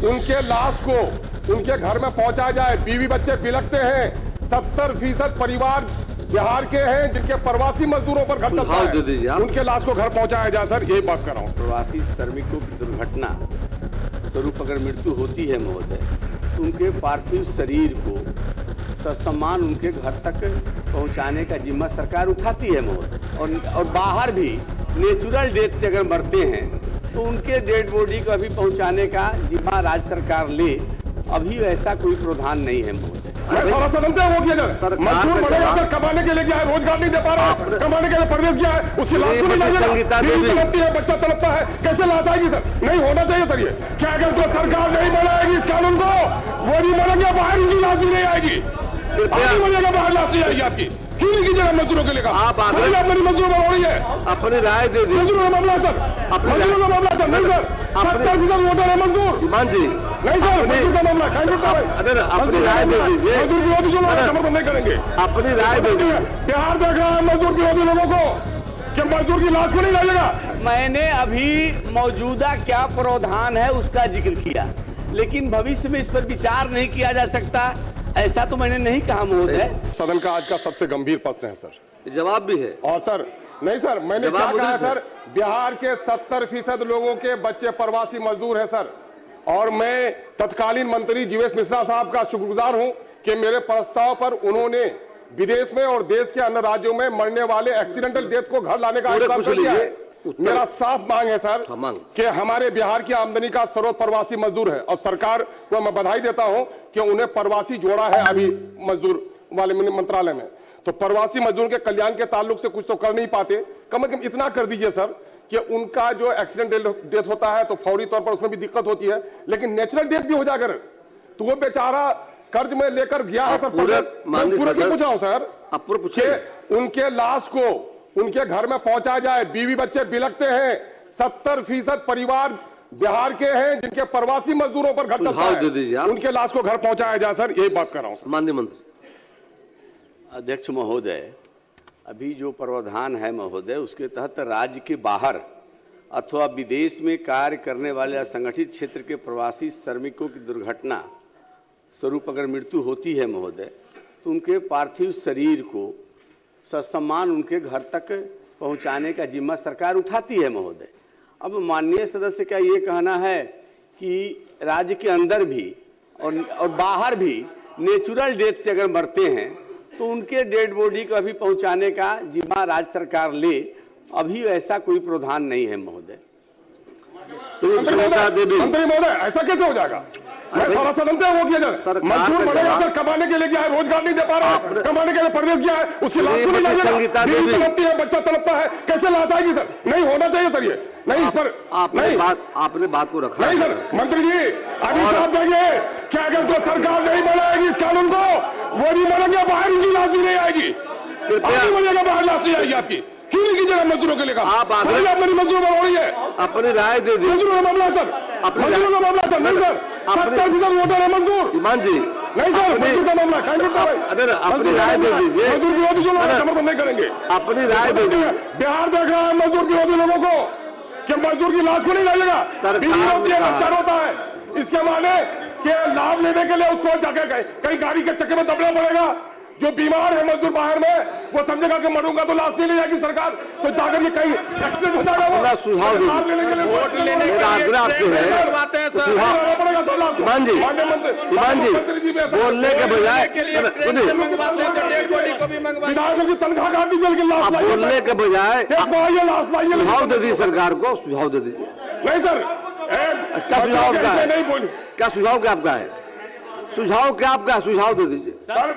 उनके लाश को उनके घर में पहुंचाया जाए। बीवी बच्चे बिलखते हैं। 70% परिवार बिहार के हैं जिनके प्रवासी मजदूरों पर घर चलता है। उनके लाश को घर पहुंचाया जाए सर, यही बात कर रहा हूँ। प्रवासी श्रमिकों की दुर्घटना स्वरूप अगर मृत्यु होती है महोदय, तो उनके पार्थिव शरीर को ससम्मान उनके घर तक पहुंचाने का जिम्मा सरकार उठाती है महोदय। और बाहर भी नेचुरल डेथ से अगर मरते हैं तो उनके डेड बॉडी को अभी पहुंचाने का जिम्मा राज्य सरकार ले। अभी ऐसा कोई प्रावधान नहीं है महोदय। सारा सदन से वो किया जाए। मजदूर बनेगा सर, कमाने के लिए गया है, रोजगार नहीं दे पा रहा है, कमाने के लिए प्रदेश गया है, उसकी लाश को नहीं लाएगा। बीवी तड़पती है, बच्चा तड़पता है, कैसे लाश आएगी सर? नहीं होना चाहिए सर ये। क्या अगर जो सरकार नहीं बनाएगी इस कानून को, वो नहीं बनेंगे, बाहर उनकी लाश भी नहीं आएगी। बनेगा बाहर लाश नहीं आएगी आपकी। क्यों नहीं कीजिएगा मजदूरों के लिए? आप मेरी मजदूरों पर हो रही है। अपनी राय दे दी। मजदूरों का मामला सर, मजदूरों का मामला सर। नहीं सर, 70% वोटर है मजदूर। ईमान जी नहीं सर, मजदूर का मामला अगर अपनी राय दे दीजिए। मजदूर विरोधी जो लोग समर्थन नहीं करेंगे, अपनी राय दे दीजिए। बिहार देख रहा है मजदूर विरोधी लोगों को कि मजदूर की लाश को नहीं लाएगा। मैंने अभी मौजूदा क्या प्रावधान है उसका जिक्र किया, लेकिन भविष्य में इस पर विचार नहीं किया जा सकता, ऐसा तो मैंने नहीं कहा महोदय। सदन का आज का सबसे गंभीर प्रश्न है सर। जवाब भी है। और सर नहीं सर, मैंने क्या कहा सर, बिहार के 70% लोगों के बच्चे प्रवासी मजदूर हैं सर। और मैं तत्कालीन मंत्री जीवेश मिश्रा साहब का शुक्रगुजार हूं कि मेरे प्रस्ताव पर उन्होंने विदेश में और देश के अन्य राज्यों में मरने वाले एक्सीडेंटल डेथ को घर लाने का इंतजाम कर दिया है। मेरा साफ मांग है सर कि हमारे बिहार की आमदनी का स्रोत प्रवासी मजदूर है और सरकार को मैं बधाई देता हूं कि उन्हें प्रवासी जोड़ा है अभी मजदूर वाले मंत्रालय में। तो प्रवासी मजदूर के कल्याण के ताल्लुक से कुछ तो कर नहीं पाते, कम से कम इतना कर दीजिए सर कि उनका जो एक्सीडेंट डेथ होता है तो फौरी तौर पर उसमें भी दिक्कत होती है, लेकिन नेचुरल डेथ भी हो जाए अगर, तो वो बेचारा कर्ज में लेकर गया है सर। पूरा पूछा हूं सर, उनके लाश को उनके घर में पहुंचाया जाए। बीवी बच्चे बिलखते हैं। 70% परिवार बिहार के हैं जिनके प्रवासी मजदूरों पर घर चलता है। उनके लाश को घर पहुंचाया जाए सर, यही बात कर रहा हूं। माननीय मंत्री। अध्यक्ष महोदय, अभी जो प्रावधान है महोदय, उसके तहत राज्य के बाहर अथवा विदेश में कार्य करने वाले असंगठित क्षेत्र के प्रवासी श्रमिकों की दुर्घटना स्वरूप अगर मृत्यु होती है महोदय, तो उनके पार्थिव शरीर को ससम्मान उनके घर तक पहुंचाने का जिम्मा सरकार उठाती है महोदय। अब माननीय सदस्य का ये कहना है कि राज्य के अंदर भी और बाहर भी नेचुरल डेथ से अगर मरते हैं तो उनके डेड बॉडी को अभी पहुंचाने का जिम्मा राज्य सरकार ले। अभी ऐसा कोई प्रावधान नहीं है महोदय। मंत्री महोदय, ऐसा कैसे हो जाएगा? मैं सारा सदन से वो किया जाए। मजदूर बनेगा सर, कमाने के लिए गया है, रोजगार नहीं दे पा रहा है, कमाने के लिए प्रदेश गया है, उसकी लाश को नहीं लाएगा। बीवी तड़पती है, बच्चा तड़पता है, कैसे लाश आएगी सर? नहीं होना चाहिए सर ये। नहीं इस पर आपने बात को रखा नहीं सर। मंत्री जी अभी साफ जाइए, क्या अगर जो सरकार नहीं बनाएगी इस कानून को, वो नहीं बनेंगे, बाहर उनकी लाश भी नहीं आएगी। नहीं बनेगा, बाहर लाश नहीं आएगी आपकी। क्यों नहीं कीजिएगा मजदूरों के लिए? आप मेरी मजदूरों पर हो रही है। अपनी राय दे दी। मजदूरों का मामला सर, मजदूरों का मामला सर। नहीं सर, 70% वोटर है मजदूर। ईमान जी नहीं सर, मजदूर का मामला अगर अपनी राय दे दीजिए। मजदूर विरोधी जो लोग समर्थन नहीं करेंगे, अपनी राय दे दीजिए। बिहार देख रहा है मजदूर विरोधी लोगों को कि मजदूर की लाश को नहीं लाएगा। बीवी होती है, बच्चा होता है, इसके माने कि लाभ लेने के लिए उसको जाकर कहीं गाड़ी के चक्कर में दबना पड़ेगा। जो बीमार है मजदूर बाहर में, वो समझेगा कि मरूंगा तो लाश नहीं ले जाएगी सरकार, तो जाकर ये कहीं एक्सीडेंट हो जाएगा। वो सुझाव लेने के लिए वोट लेने के आग्रह आपसे है। ईमान जी, ईमान जी बोलने के बजाय विधायकों की तनख्वाह काट दीजिए, लाश बोलने के बजाय सुझाव दे दीजिए सरकार को। सुझाव दे दीजिए। नहीं सर, क्या सुझाव क्या है? नहीं बोली। क्या सुझाव क्या आपका है? सुझाव क्या आपका? सुझाव दे दीजिए सर।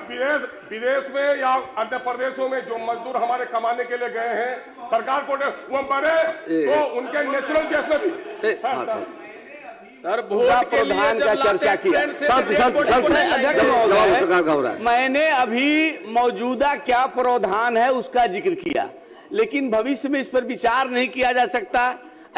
विदेश में या अन्य प्रदेशों में जो मजदूर हमारे कमाने के लिए गए हैं, सरकार को वो मरे तो उनके नेचुरल डेथ में भी सर वोट के लिए का चर्चा किया। मैंने अभी मौजूदा क्या प्रावधान है उसका जिक्र किया, लेकिन भविष्य में इस पर विचार नहीं किया जा सकता,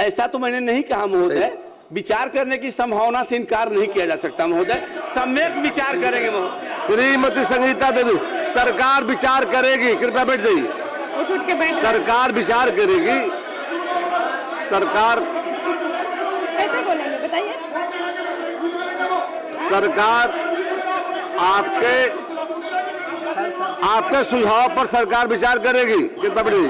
ऐसा तो मैंने नहीं कहा महोदय। विचार करने की संभावना से इनकार नहीं किया जा सकता महोदय। सम्यक विचार करेंगे महोदय। श्रीमती संगीता देवी, सरकार विचार करेगी। कृपया बैठ जाइए। सरकार विचार करेगी। सरकार कैसे बोलेंगे बताइए। सरकार आपके सुझाव पर सरकार विचार करेगी। कितना बड़ी